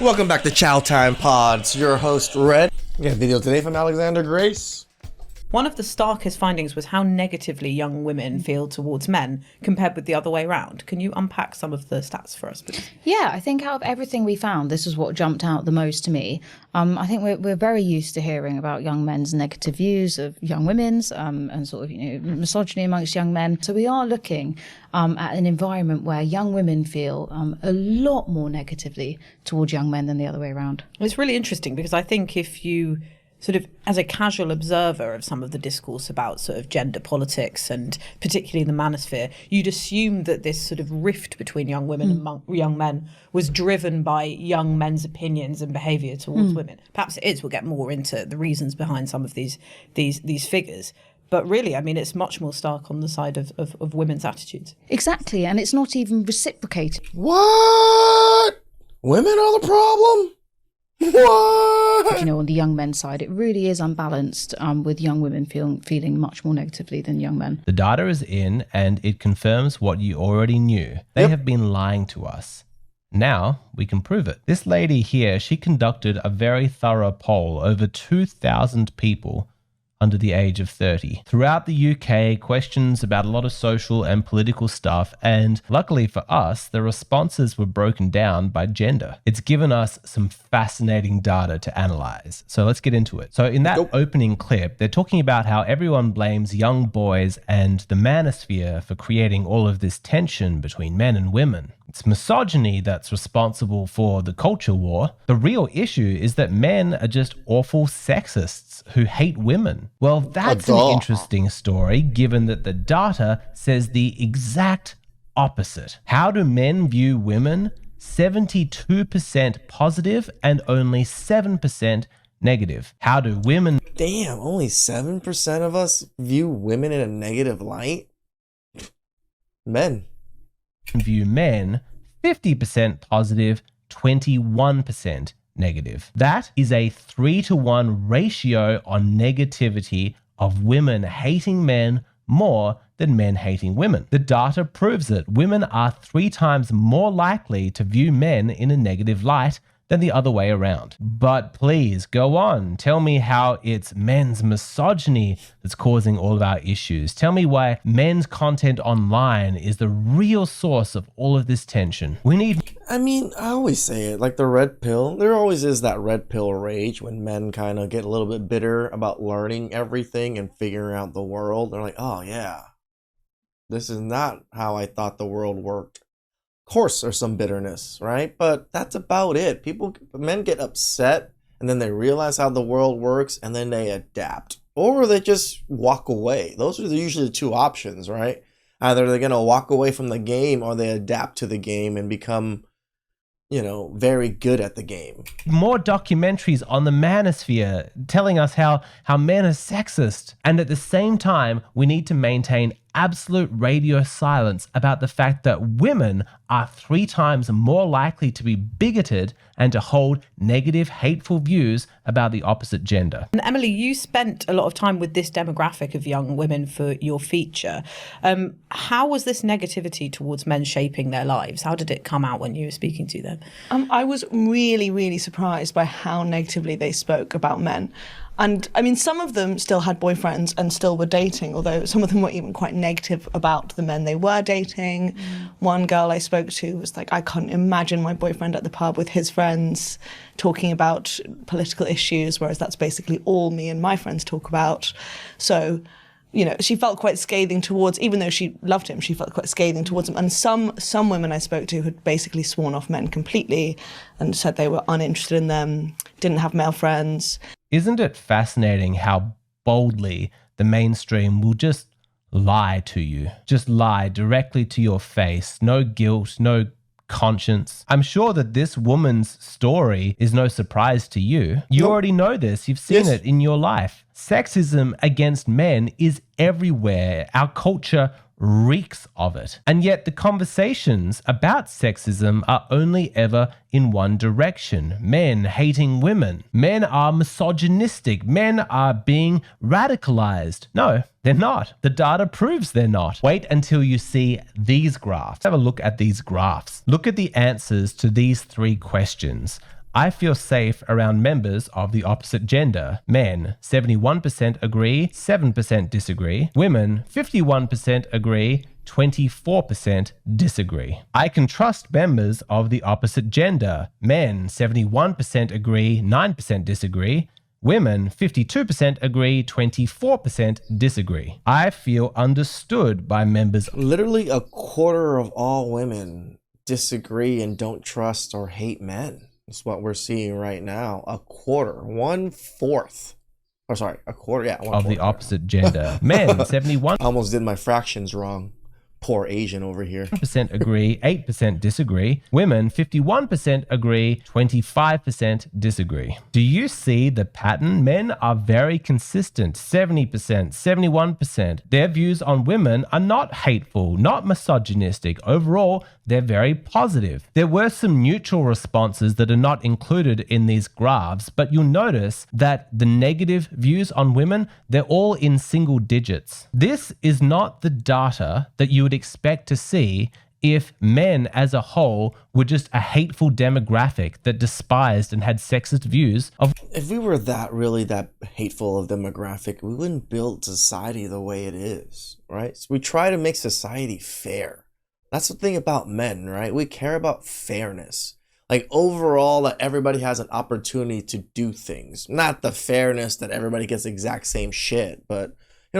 Welcome back to Chow Time Pods. Your host, Red. We got a video today from Alexander Grace. One of the starkest findings was how negatively young women feel towards men compared with the other way around. Can you unpack some of the stats for us, please? Yeah, I think out of everything we found, this is what jumped out the most to me. I think we're very used to hearing about young men's negative views of young women's and sort of, misogyny amongst young men. So we are looking at an environment where young women feel a lot more negatively towards young men than the other way around. It's really interesting because I think if you sort of, as a casual observer of some of the discourse about sort of gender politics and particularly the manosphere, you'd assume that this sort of rift between young women and young men was driven by young men's opinions and behaviour towards women. Perhaps it is. We'll get more into the reasons behind some of these figures. But really, I mean, it's much more stark on the side of women's attitudes. Exactly, and it's not even reciprocated. What? Women are the problem? What? On the young men's side, it really is unbalanced with young women feeling much more negatively than young men. The data is in and it confirms what you already knew. They have been lying to us. Now we can prove it. This lady here, she conducted a very thorough poll over 2,000 people under the age of 30. Throughout the UK, questions about a lot of social and political stuff, and luckily for us, the responses were broken down by gender. It's given us some fascinating data to analyze. So let's get into it. So in that opening clip, they're talking about how everyone blames young boys and the manosphere for creating all of this tension between men and women. It's misogyny that's responsible for the culture war. The real issue is that men are just awful sexists who hate women. Well, that's an interesting story, given that the data says the exact opposite. How do men view women? 72% positive and only 7% negative. How do women... Damn, only 7% of us view women in a negative light? Men. View men? 50% positive, 21% negative. That is a 3-to-1 ratio on negativity of women hating men more than men hating women. The data proves it. Women are 3 times more likely to view men in a negative light than the other way around. But please go on. Tell me how it's men's misogyny that's causing all of our issues. Tell me why men's content online is the real source of all of this tension. We need... I mean, I always say it, like the red pill. There always is that red pill rage when men kind of get a little bit bitter about learning everything and figuring out the world. They're like, oh yeah, this is not how I thought the world worked. Of course there's some bitterness, right? But that's about it. Men get upset and then they realize how the world works and then they adapt. Or they just walk away. Those are usually the 2 options, right? Either they're going to walk away from the game or they adapt to the game and become, very good at the game. More documentaries on the manosphere telling us how men are sexist. And at the same time, we need to maintain absolute radio silence about the fact that women are 3 times more likely to be bigoted and to hold negative, hateful views about the opposite gender. And Emily, you spent a lot of time with this demographic of young women for your feature. How was this negativity towards men shaping their lives? How did it come out when you were speaking to them? I was really, really surprised by how negatively they spoke about men. And I mean, some of them still had boyfriends and still were dating, although some of them were even quite negative about the men they were dating. One girl I spoke to was like, I couldn't imagine my boyfriend at the pub with his friends talking about political issues, whereas that's basically all me and my friends talk about. So, she felt quite scathing towards, even though she loved him, she felt quite scathing towards him. And some women I spoke to had basically sworn off men completely and said they were uninterested in them, didn't have male friends. Isn't it fascinating how boldly the mainstream will just lie to you? Just lie directly to your face. No guilt, no conscience. I'm sure that this woman's story is no surprise to you. You already know this. You've seen it in your life. Sexism against men is everywhere. Our culture reeks of it. And yet the conversations about sexism are only ever in one direction. Men hating women. Men are misogynistic. Men are being radicalized. No, they're not. The data proves they're not. Wait until you see these graphs. Have a look at these graphs. Look at the answers to these 3 questions. I feel safe around members of the opposite gender. Men, 71% agree, 7% disagree. Women, 51% agree, 24% disagree. I can trust members of the opposite gender. Men, 71% agree, 9% disagree. Women, 52% agree, 24% disagree. I feel understood by members. Literally a quarter of all women disagree and don't trust or hate men. That's what we're seeing right now. A quarter, 1/4. Or sorry, a quarter, yeah. Of the opposite gender. Men, 71. I almost did my fractions wrong. Poor Asian over here. % agree, 8% disagree. Women, 51% agree, 25% disagree. Do you see the pattern? Men are very consistent, 70%, 71%. Their views on women are not hateful, not misogynistic. Overall, they're very positive. There were some neutral responses that are not included in these graphs, but you'll notice that the negative views on women, they're all in single digits. This is not the data that you would expect to see if men as a whole were just a hateful demographic that despised and had sexist views of. If we were that hateful of demographic, we wouldn't build society the way it is, right? So we try to make society fair. That's the thing about men, right? We care about fairness. Like overall, that everybody has an opportunity to do things. Not the fairness that everybody gets the exact same shit, but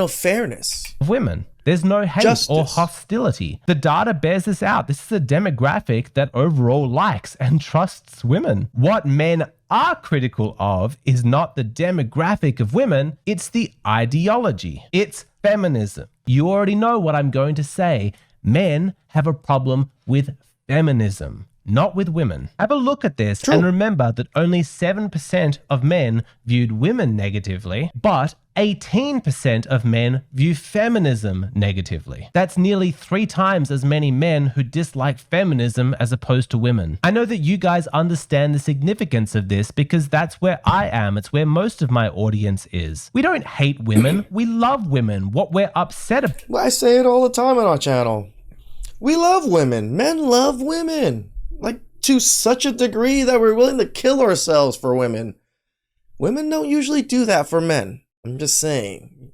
fairness. Women. There's no hate or hostility. The data bears this out. This is a demographic that overall likes and trusts women. What men are critical of is not the demographic of women, it's the ideology. It's feminism. You already know what I'm going to say. Men have a problem with feminism, not with women. Have a look at this and remember that only 7% of men viewed women negatively, but 18% of men view feminism negatively. That's nearly 3 times as many men who dislike feminism as opposed to women. I know that you guys understand the significance of this because that's where I am. It's where most of my audience is. We don't hate women. We love women. What we're upset about. I say it all the time on our channel. We love women. Men love women. Like to such a degree that we're willing to kill ourselves for women. Women don't usually do that for men. I'm just saying,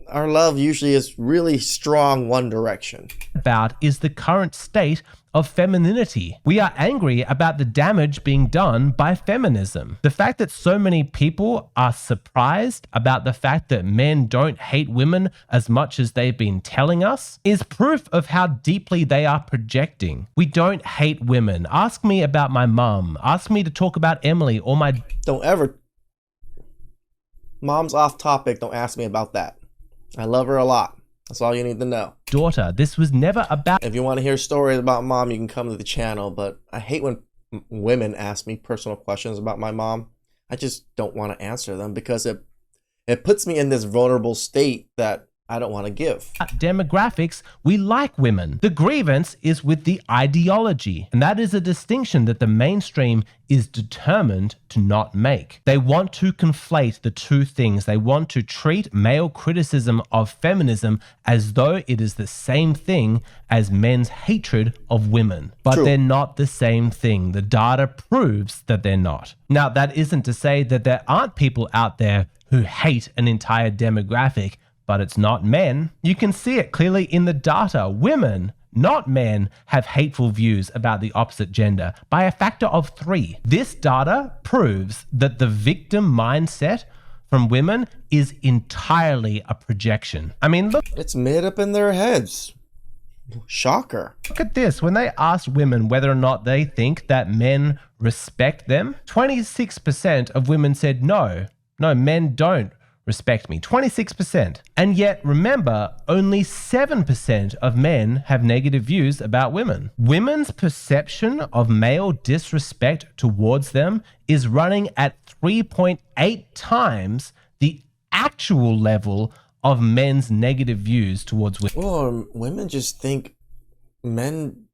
our love usually is really strong one direction. About is the current state of femininity. We are angry about the damage being done by feminism. The fact that so many people are surprised about the fact that men don't hate women as much as they've been telling us is proof of how deeply they are projecting. We don't hate women. Ask me about my mum. Ask me to talk about Emily or my... Don't ever... Mom's off topic. Don't ask me about that. I love her a lot. That's all you need to know. Daughter, this was never about... If you want to hear stories about mom, you can come to the channel, but I hate when women ask me personal questions about my mom. I just don't want to answer them because it puts me in this vulnerable state that I don't want to give. Demographics, we like women. The grievance is with the ideology, and that is a distinction that the mainstream is determined to not make. They want to conflate the two things. They want to treat male criticism of feminism as though it is the same thing as men's hatred of women. But they're not the same thing. The data proves that they're not. Now, that isn't to say that there aren't people out there who hate an entire demographic, but it's not men. You can see it clearly in the data. Women, not men, have hateful views about the opposite gender by a factor of 3. This data proves that the victim mindset from women is entirely a projection. I mean, look. It's made up in their heads. Shocker. Look at this. When they asked women whether or not they think that men respect them, 26% of women said no, men don't respect me. 26%. And yet, remember, only 7% of men have negative views about women. Women's perception of male disrespect towards them is running at 3.8 times the actual level of men's negative views towards women. Or women just think men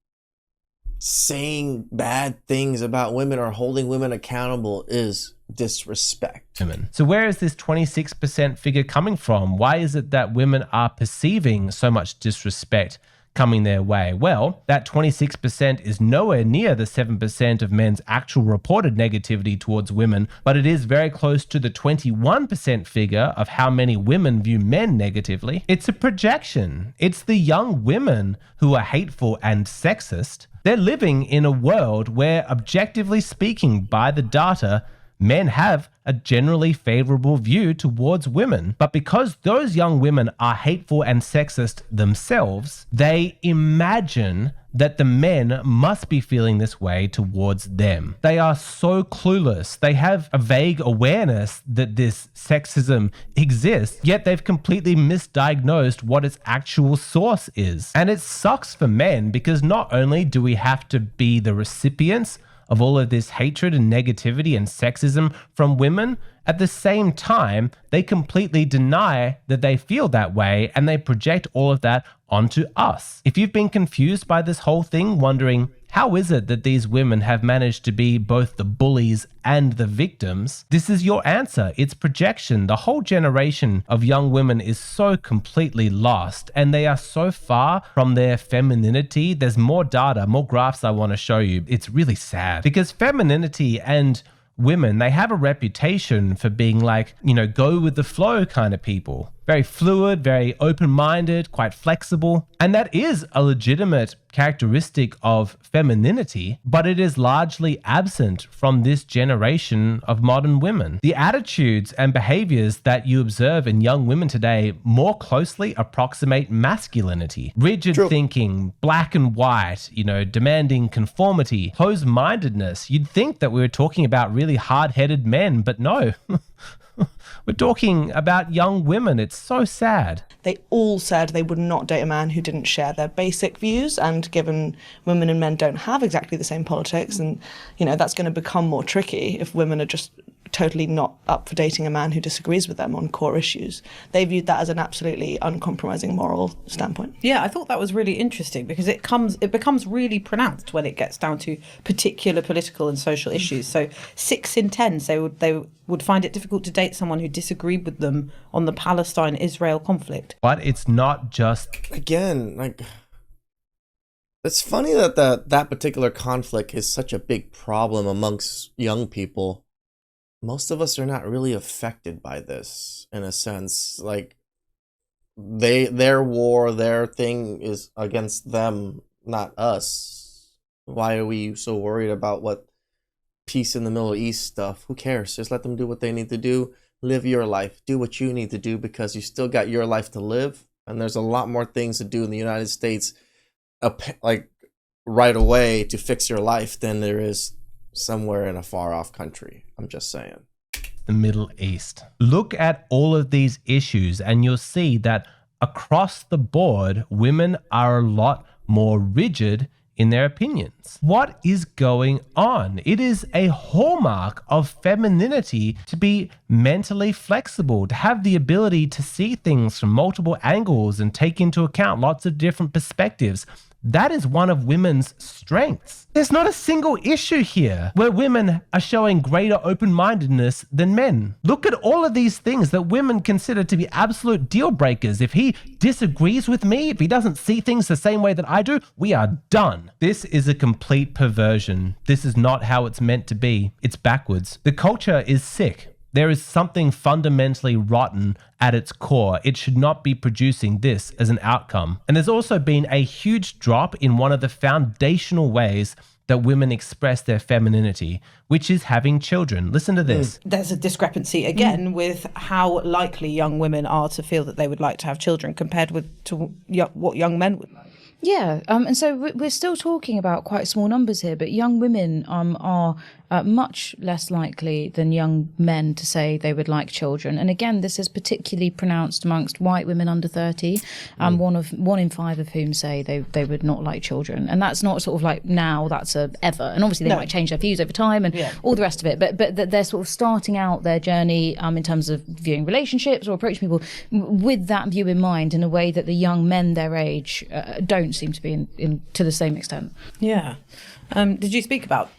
saying bad things about women or holding women accountable is disrespect. So where is this 26% figure coming from? Why is it that women are perceiving so much disrespect coming their way. Well, that 26% is nowhere near the 7% of men's actual reported negativity towards women, but it is very close to the 21% figure of how many women view men negatively. It's a projection. It's the young women who are hateful and sexist. They're living in a world where, objectively speaking, by the data, men have a generally favorable view towards women. But because those young women are hateful and sexist themselves, they imagine that the men must be feeling this way towards them. They are so clueless. They have a vague awareness that this sexism exists, yet they've completely misdiagnosed what its actual source is. And it sucks for men because not only do we have to be the recipients of all of this hatred and negativity and sexism from women, at the same time, they completely deny that they feel that way and they project all of that onto us. If you've been confused by this whole thing, wondering, how is it that these women have managed to be both the bullies and the victims? This is your answer. It's projection. The whole generation of young women is so completely lost and they are so far from their femininity. There's more data, more graphs I want to show you. It's really sad because femininity and women, they have a reputation for being like, go with the flow kind of people. Very fluid, very open-minded, quite flexible. And that is a legitimate characteristic of femininity, but it is largely absent from this generation of modern women. The attitudes and behaviors that you observe in young women today more closely approximate masculinity. Rigid thinking, black and white, demanding conformity, closed-mindedness. You'd think that we were talking about really hard-headed men, but no. We're talking about young women. It's so sad. They all said they would not date a man who didn't share their basic views, and given women and men don't have exactly the same politics, and that's going to become more tricky if women are just totally not up for dating a man who disagrees with them on core issues. They viewed that as an absolutely uncompromising moral standpoint. Yeah, I thought that was really interesting because it becomes really pronounced when it gets down to particular political and social issues. So 6 in 10 say they would find it difficult to date someone who disagreed with them on the Palestine-Israel conflict. But it's not just... Again, it's funny that particular conflict is such a big problem amongst young people. Most of us are not really affected by this, in a sense. Their war, their thing is against them, not us. Why are we so worried about what peace in the Middle East stuff? Who cares? Just let them do what they need to do. Live your life. Do what you need to do because you still got your life to live. And there's a lot more things to do in the United States, right away to fix your life than there is somewhere in a far-off country. I'm just saying. The Middle East. Look at all of these issues and you'll see that across the board, women are a lot more rigid in their opinions. What is going on? It is a hallmark of femininity to be mentally flexible, to have the ability to see things from multiple angles and take into account lots of different perspectives. That is one of women's strengths. There's not a single issue here where women are showing greater open-mindedness than men. Look at all of these things that women consider to be absolute deal breakers. If he disagrees with me, if he doesn't see things the same way that I do, we are done. This is a complete perversion. This is not how it's meant to be. It's backwards. The culture is sick. There is something fundamentally rotten at its core. It should not be producing this as an outcome. And there's also been a huge drop in one of the foundational ways that women express their femininity, which is having children. Listen to this. There's a discrepancy again with how likely young women are to feel that they would like to have children compared to what young men would like. Yeah, and so we're still talking about quite small numbers here, but young women are much less likely than young men to say they would like children. And again, this is particularly pronounced amongst white women under 30, one in 5 of whom say they would not like children. And that's not sort of like now, that's a ever. And obviously they might change their views over time and all the rest of it. But they're sort of starting out their journey in terms of viewing relationships or approaching people with that view in mind in a way that the young men their age don't seem to be in to the same extent. Yeah. Did you speak about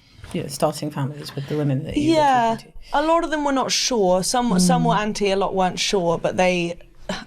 starting families with the women that you were talking to? A lot of them were not sure. Some were anti, a lot weren't sure, but they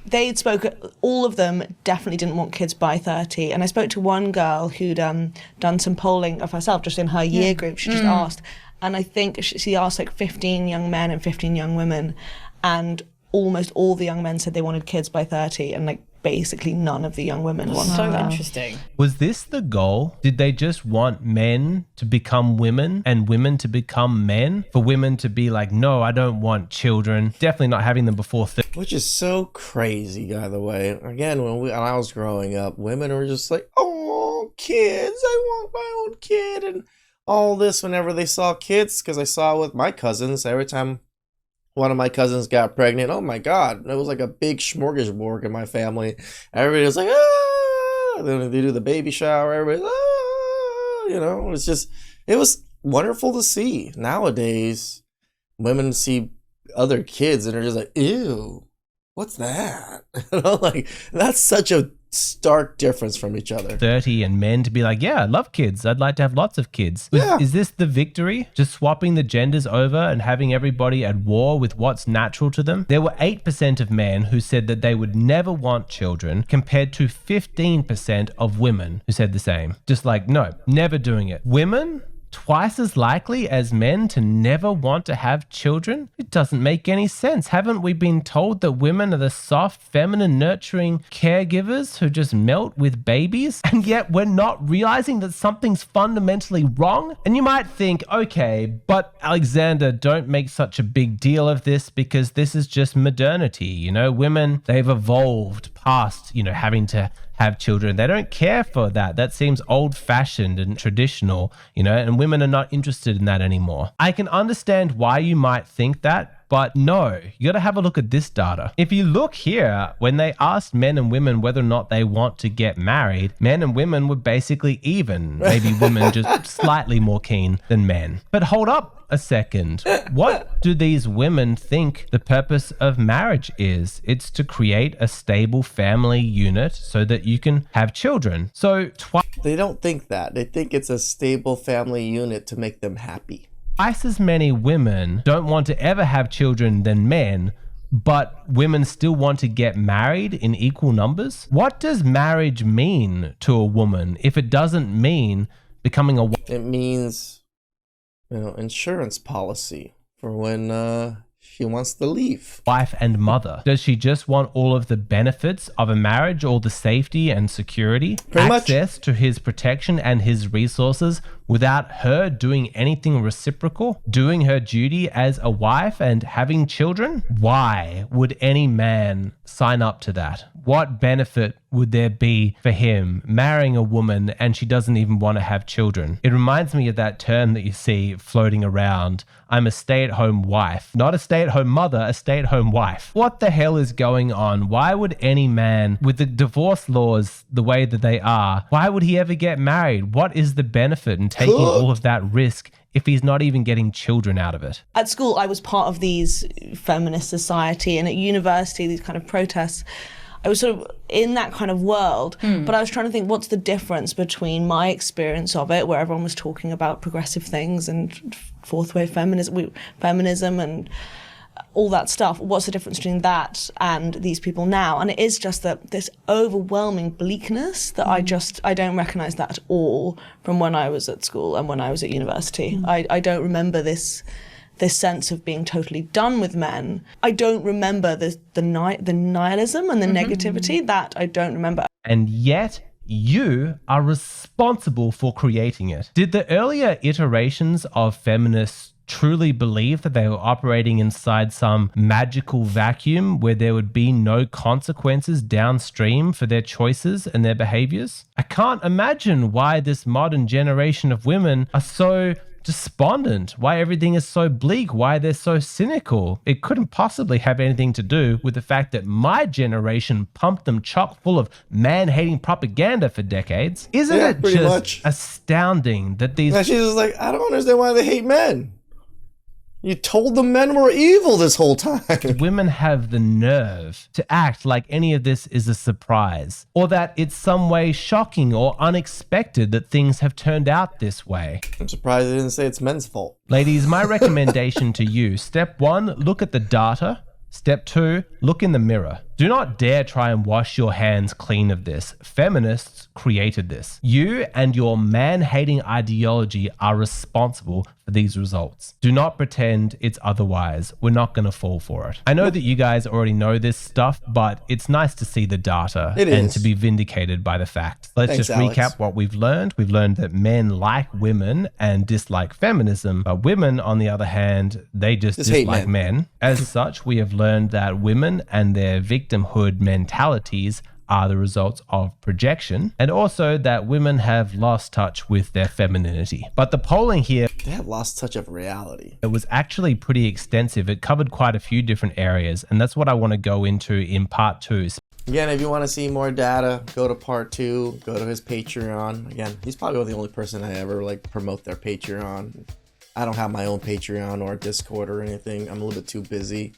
they'd spoken, all of them definitely didn't want kids by 30. And I spoke to one girl who'd done some polling of herself just in her year group. She just asked, and I think she asked like 15 young men and 15 young women, and almost all the young men said they wanted kids by 30, and like basically none of the young women wanted So that. interesting. Was this the goal? Did they just want men to become women and women to become men? For women to be like, no, I don't want children. Definitely not having them before 30. Which is so crazy, by the way. Again, when I was growing up, women were just like, oh, kids, I want my own kid, and all this whenever they saw kids, because I saw it with my cousins. Every time one of my cousins got pregnant, oh my God, it was like a big smorgasbord in my family. Everybody was like, ah! Then they do the baby shower, everybody's, ah! You know, it was wonderful to see. Nowadays, women see other kids and they're just like, ew, what's that? You know, like, that's such a stark difference from each other. 30 and men to be like, yeah, I love kids. I'd like to have lots of kids. Yeah. Is this the victory? Just swapping the genders over and having everybody at war with what's natural to them? There were 8% of men who said that they would never want children, compared to 15% of women who said the same. Just like, no, never doing it. Women? Twice as likely as men to never want to have children? It doesn't make any sense. Haven't we been told that women are the soft, feminine, nurturing caregivers who just melt with babies? And yet we're not realizing that something's fundamentally wrong? And you might think, okay, but Alexander, don't make such a big deal of this because this is just modernity. You know, women, they've evolved past, you know, having to have children. They don't care for that. That seems old-fashioned and traditional, you know, and women are not interested in that anymore. I can understand why you might think that, but no, you got to have a look at this data. If you look here, when they asked men and women whether or not they want to get married, men and women were basically even. Maybe women just slightly more keen than men. But hold up a second. What do these women think the purpose of marriage is? It's to create a stable family unit so that you can have children. So They don't think that. They think it's a stable family unit to make them happy. twice as many women don't want to ever have children than men, but women still want to get married in equal numbers? What does marriage mean to a woman if it doesn't mean becoming a wife? It means, you know, insurance policy for when she wants to leave. Wife and mother? Does she just want all of the benefits of a marriage, all the safety and security, Pretty much. access to his protection and his resources without her doing anything reciprocal, doing her duty as a wife and having children? Why would any man sign up to that? What benefit would there be for him marrying a woman and she doesn't even want to have children? It reminds me of that term that you see floating around. I'm a stay-at-home wife. Not a stay-at-home mother, a stay-at-home wife. What the hell is going on? Why would any man, with the divorce laws the way that they are, why would he ever get married? What is the benefit in taking all of that risk if he's not even getting children out of it? At school, I was part of these feminist society, and at university, these kind of protests. I was sort of in that kind of world, but I was trying to think, what's the difference between my experience of it, where everyone was talking about progressive things and fourth wave feminism and all that stuff. What's the difference between that and these people now? And it is just that this overwhelming bleakness that I don't recognize that at all from when I was at school and when I was at university. I don't remember this sense of being totally done with men. I don't remember the nihilism and the negativity. That I don't remember. And yet you are responsible for creating it. Did the earlier iterations of feminists truly believe that they were operating inside some magical vacuum where there would be no consequences downstream for their choices and their behaviors? I can't imagine why this modern generation of women are so despondent, why everything is so bleak, why they're so cynical. It couldn't possibly have anything to do with the fact that my generation pumped them chock full of man-hating propaganda for decades. Isn't Yeah, it pretty just much. astounding that these And she's just like, I don't understand why they hate men. You told them men were evil this whole time. women have the nerve to act like any of this is a surprise, or that it's some way shocking or unexpected that things have turned out this way? I'm surprised they didn't say it's men's fault. Ladies, my recommendation to you, step 1, look at the data. Step 2, look in the mirror. Do not dare try and wash your hands clean of this. Feminists created this. You and your man-hating ideology are responsible for these results. Do not pretend it's otherwise. We're not going to fall for it. I know that you guys already know this stuff, but it's nice to see the data and to be vindicated by the facts. Let's just recap what we've learned. We've learned that men like women and dislike feminism, but women, on the other hand, they just dislike men. As such, we have learned that women and their victimhood mentalities are the results of projection, and also that women have lost touch with their femininity. But the polling here, they have lost touch of reality. It was actually pretty extensive. It covered quite a few different areas, and that's what I want to go into in part 2. Again, if you want to see more data, go to part 2, go to his Patreon. Again, he's probably the only person I ever like promote their Patreon. I don't have my own Patreon or Discord or anything. I'm a little bit too busy.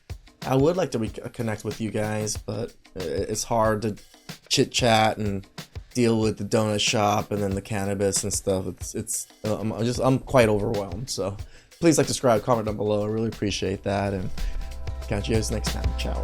I would like to connect with you guys, but it's hard to chit chat and deal with the donut shop and then the cannabis and stuff. I'm quite overwhelmed. So please like, subscribe, comment down below. I really appreciate that, and catch you guys next time. Ciao.